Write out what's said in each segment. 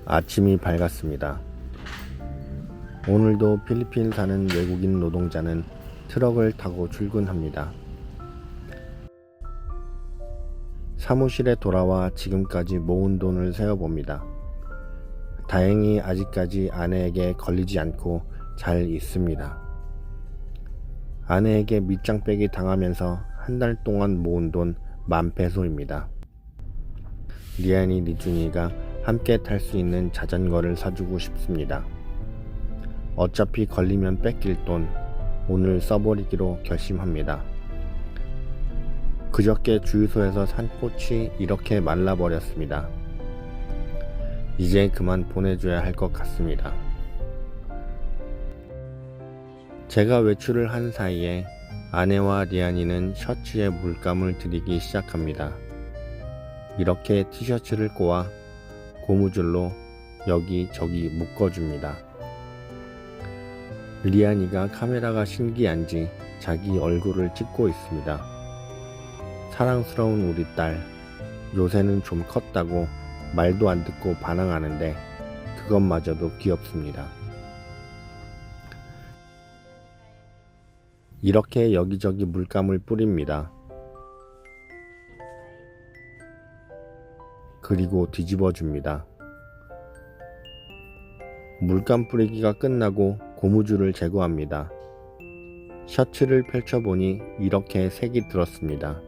아침이 밝았습니다. 오늘도 필리핀 사는 외국인 노동자는 트럭을 타고 출근합니다. 사무실에 돌아와 지금까지 모은 돈을 세어봅니다. 다행히 아직까지 아내에게 걸리지 않고 잘 있습니다. 아내에게 밑장 빼기 당하면서 한 달 동안 모은 돈 10,000페소입니다. 리안이 리준이가 함께 탈 수 있는 자전거를 사주고 싶습니다. 어차피 걸리면 뺏길 돈 오늘 써버리기로 결심합니다. 그저께 주유소에서 산 꽃이 이렇게 말라버렸습니다. 이제 그만 보내줘야 할 것 같습니다. 제가 외출을 한 사이에 아내와 리안이는 셔츠에 물감을 들이기 시작합니다. 이렇게 티셔츠를 꼬아 고무줄로 여기저기 묶어줍니다. 리안이가 카메라가 신기한지 자기 얼굴을 찍고 있습니다. 사랑스러운 우리 딸, 요새는 좀 컸다고 말도 안 듣고 반항하는데 그것마저도 귀엽습니다. 이렇게 여기저기 물감을 뿌립니다. 그리고 뒤집어 줍니다. 물감 뿌리기가 끝나고 고무줄을 제거합니다. 셔츠를 펼쳐보니 이렇게 색이 들었습니다.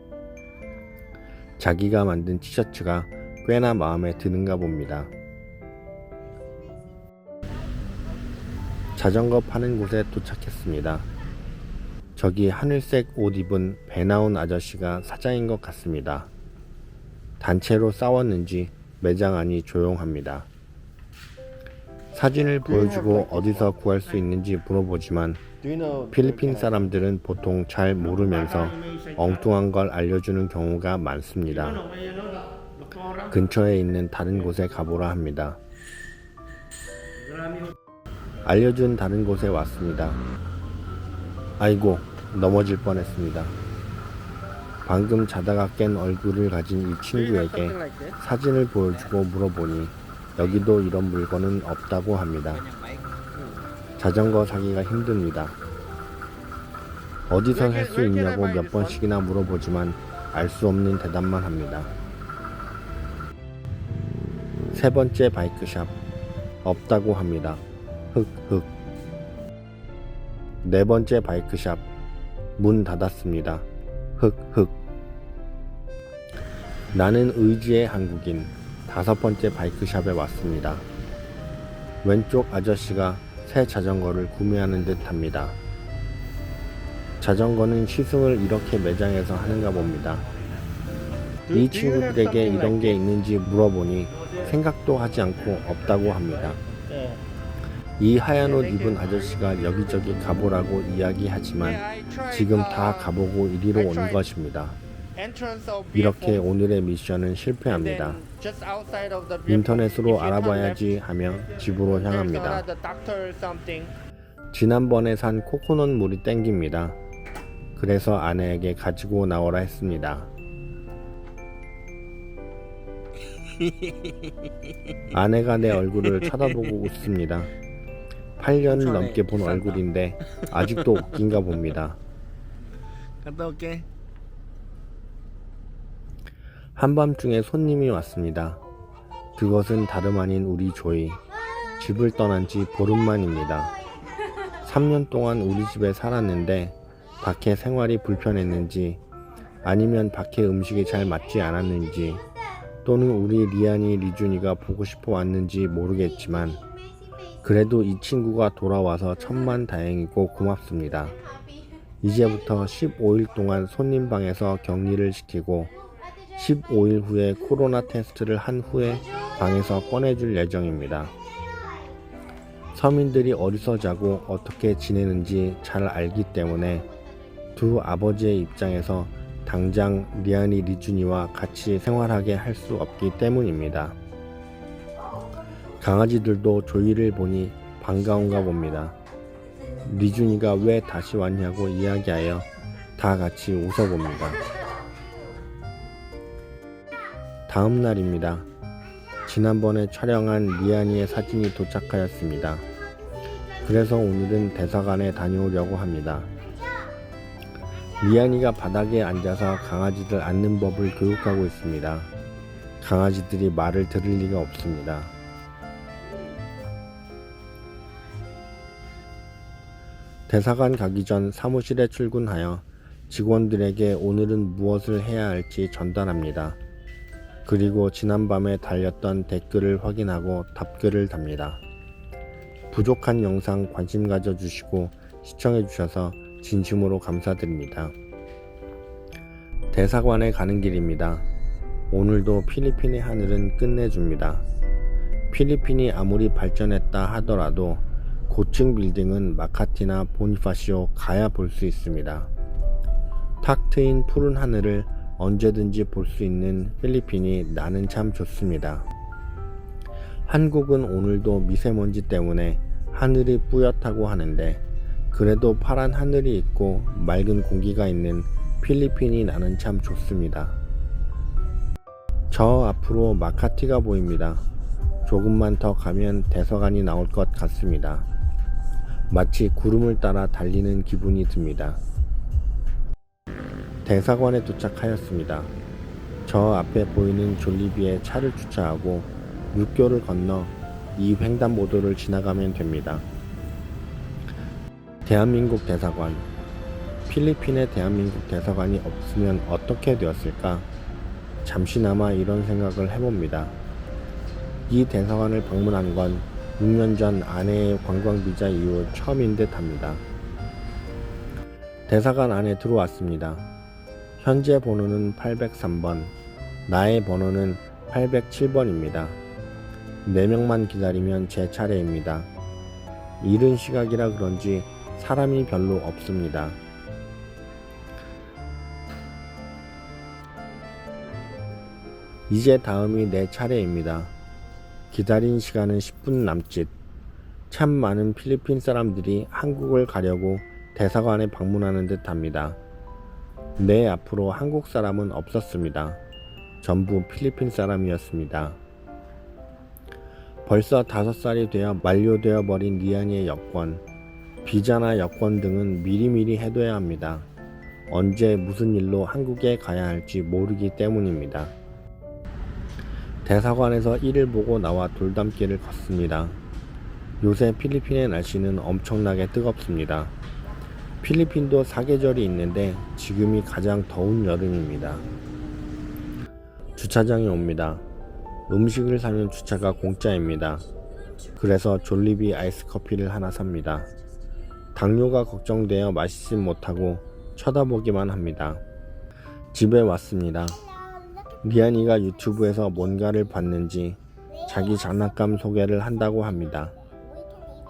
자기가 만든 티셔츠가 꽤나 마음에 드는가 봅니다. 자전거 파는 곳에 도착했습니다. 저기 하늘색 옷 입은 배 나온 아저씨가 사장인 것 같습니다. 단체로 싸웠는지 매장 안이 조용합니다. 사진을 보여주고 어디서 구할 수 있는지 물어보지만 필리핀 사람들은 보통 잘 모르면서 엉뚱한 걸 알려주는 경우가 많습니다. 근처에 있는 다른 곳에 가보라 합니다. 알려준 다른 곳에 왔습니다. 아이고, 넘어질 뻔했습니다. 방금 자다가 깬 얼굴을 가진 이 친구에게 사진을 보여주고 물어보니 여기도 이런 물건은 없다고 합니다. 자전거 사기가 힘듭니다. 어디서 살 수 있냐고 몇 번씩이나 물어보지만 알 수 없는 대답만 합니다. 세 번째 바이크샵, 없다고 합니다. 흑흑. 네 번째 바이크샵, 문 닫았습니다. 흑흑. 나는 의지의 한국인. 다섯 번째 바이크샵에 왔습니다. 왼쪽 아저씨가 새 자전거를 구매하는 듯 합니다. 자전거는 시승을 이렇게 매장에서 하는가 봅니다. 이 친구들에게 이런 게 있는지 물어보니 생각도 하지 않고 없다고 합니다. 이 하얀 옷 입은 아저씨가 여기저기 가보라고 이야기하지만 지금 다 가보고 이리로 온 것입니다. 이렇게 오늘의 미션은 실패합니다. 인터넷으로 알아봐야지 하며 집으로 향합니다. 지난번에 산 코코넛 물이 땡깁니다. 그래서 아내에게 가지고 나오라 했습니다. 아내가 내 얼굴을 쳐다보고 웃습니다. 8년 넘게 본 얼굴인데 아직도 웃긴가 봅니다. 갔다 올게. 한밤중에 손님이 왔습니다. 그것은 다름 아닌 우리 조이. 집을 떠난 지 보름만입니다. 3년 동안 우리 집에 살았는데 밖에 생활이 불편했는지 아니면 밖에 음식이 잘 맞지 않았는지 또는 우리 리안이 리준이가 보고 싶어 왔는지 모르겠지만 그래도 이 친구가 돌아와서 천만다행이고 고맙습니다. 이제부터 15일 동안 손님 방에서 격리를 시키고 15일 후에 코로나 테스트를 한 후에 방에서 꺼내줄 예정입니다. 서민들이 어디서 자고 어떻게 지내는지 잘 알기 때문에 두 아버지의 입장에서 당장 리안이 리준이와 같이 생활하게 할 수 없기 때문입니다. 강아지들도 조이를 보니 반가운가 봅니다. 리준이가 왜 다시 왔냐고 이야기하여 다 같이 웃어봅니다. 다음 날입니다. 지난번에 촬영한 리안이의 사진이 도착하였습니다. 그래서 오늘은 대사관에 다녀오려고 합니다. 리안이가 바닥에 앉아서 강아지들 앉는 법을 교육하고 있습니다. 강아지들이 말을 들을 리가 없습니다. 대사관 가기 전 사무실에 출근하여 직원들에게 오늘은 무엇을 해야 할지 전달합니다. 그리고 지난밤에 달렸던 댓글을 확인하고 답글을 답니다. 부족한 영상 관심 가져주시고 시청해주셔서 진심으로 감사드립니다. 대사관에 가는 길입니다. 오늘도 필리핀의 하늘은 끝내줍니다. 필리핀이 아무리 발전했다 하더라도 고층 빌딩은 마카티나 보니파시오 가야 볼 수 있습니다. 탁 트인 푸른 하늘을 언제든지 볼 수 있는 필리핀이 나는 참 좋습니다. 한국은 오늘도 미세먼지 때문에 하늘이 뿌옇다고 하는데 그래도 파란 하늘이 있고 맑은 공기가 있는 필리핀이 나는 참 좋습니다. 저 앞으로 마카티가 보입니다. 조금만 더 가면 대사관이 나올 것 같습니다. 마치 구름을 따라 달리는 기분이 듭니다. 대사관에 도착하였습니다. 저 앞에 보이는 졸리비에 차를 주차하고 육교를 건너 이 횡단보도를 지나가면 됩니다. 대한민국 대사관. 필리핀에 대한민국 대사관이 없으면 어떻게 되었을까? 잠시나마 이런 생각을 해봅니다. 이 대사관을 방문한 건 6년 전 아내의 관광비자 이후 처음인 듯 합니다. 대사관 안에 들어왔습니다. 현재 번호는 803번, 나의 번호는 807번입니다. 4명만 기다리면 제 차례입니다. 이른 시각이라 그런지 사람이 별로 없습니다. 이제 다음이 내 차례입니다. 기다린 시간은 10분 남짓. 참 많은 필리핀 사람들이 한국을 가려고 대사관에 방문하는 듯 합니다. 내 앞으로 한국 사람은 없었습니다. 전부 필리핀 사람이었습니다. 벌써 5살이 되어 만료되어 버린 리안이의 여권, 비자나 여권 등은 미리미리 해둬야 합니다. 언제 무슨 일로 한국에 가야 할지 모르기 때문입니다. 대사관에서 일을 보고 나와 돌담길을 걷습니다. 요새 필리핀의 날씨는 엄청나게 뜨겁습니다. 필리핀도 사계절이 있는데 지금이 가장 더운 여름입니다. 주차장에 옵니다. 음식을 사면 주차가 공짜입니다. 그래서 졸리비 아이스 커피를 하나 삽니다. 당뇨가 걱정되어 마시진 못하고 쳐다보기만 합니다. 집에 왔습니다. 리안이가 유튜브에서 뭔가를 봤는지 자기 장난감 소개를 한다고 합니다.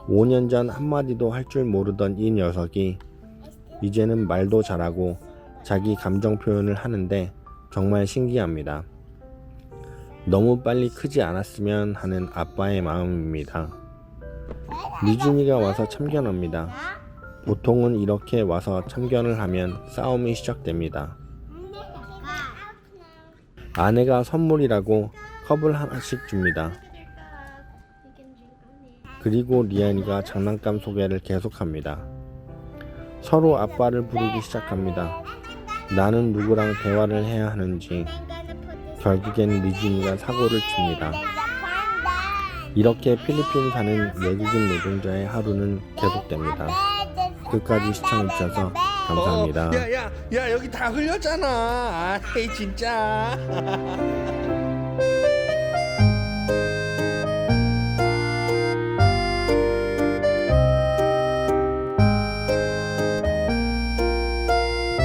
5년 전 한마디도 할 줄 모르던 이 녀석이 이제는 말도 잘하고 자기 감정 표현을 하는데 정말 신기합니다. 너무 빨리 크지 않았으면 하는 아빠의 마음입니다. 리준이가 와서 참견합니다. 보통은 이렇게 와서 참견을 하면 싸움이 시작됩니다. 아내가 선물이라고 컵을 하나씩 줍니다. 그리고 리안이가 장난감 소개를 계속합니다. 서로 아빠를 부르기 시작합니다. 나는 누구랑 대화를 해야 하는지. 결국엔 리준이가 사고를 칩니다. 이렇게 필리핀 사는 외국인 노동자의 하루는 계속됩니다. 끝까지 시청해주셔서 감사합니다. 야, 여기 다 흘렸잖아. 아이, 진짜.